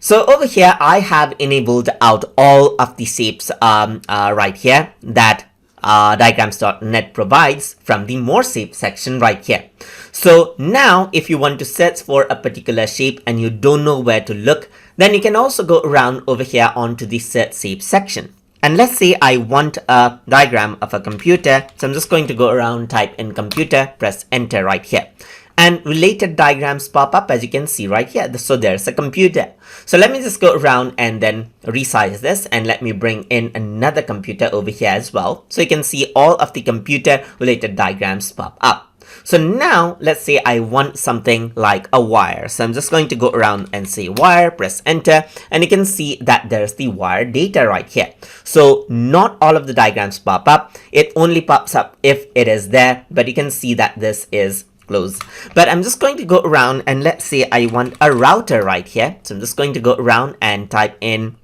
So over here, I have enabled out all of the shapes right here that diagrams.net provides from the more shape section right here. So now if you want to search for a particular shape and you don't know where to look, then you can also go around over here onto the search shape section. And let's say I want a diagram of a computer. So I'm just going to go around, type in computer, press enter right here. And related diagrams pop up, as you can see right here. So there's a computer. So let me just go around and then resize this, and let me bring in another computer over here as well. So you can see all of the computer related diagrams pop up. So now let's say I want something like a wire. So I'm just going to go around and say wire, press enter, and you can see that there's the wire data right here. So not all of the diagrams pop up. It only pops up if it is there, but you can see that this is close. But I'm just going to go around and let's say I want a router right here. So I'm just going to go around and type in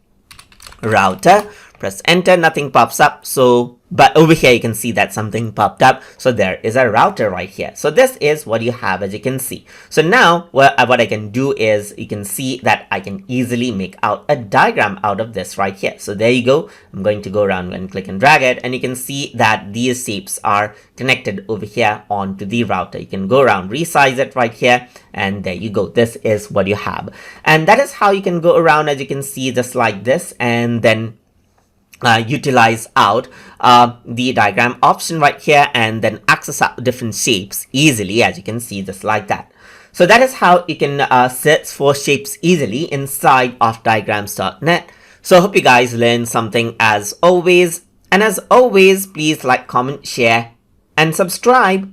router, press enter, nothing pops up. So but over here you can see that something popped up. So there is a router right here. So this is what you have, as you can see. So now what I can do is, you can see that I can easily make out a diagram out of this right here. So there you go. I'm going to go around and click and drag it, and you can see that these shapes are connected over here onto the router. You can go around, resize it right here, and there you go. This is what you have. And that is how you can go around, as you can see, just like this, and then utilize out the diagram option right here, and then access out different shapes easily, as you can see, just like that. So that is how you can search for shapes easily inside of diagrams.net. So I hope you guys learned something as always. And as always, please like, comment, share, and subscribe.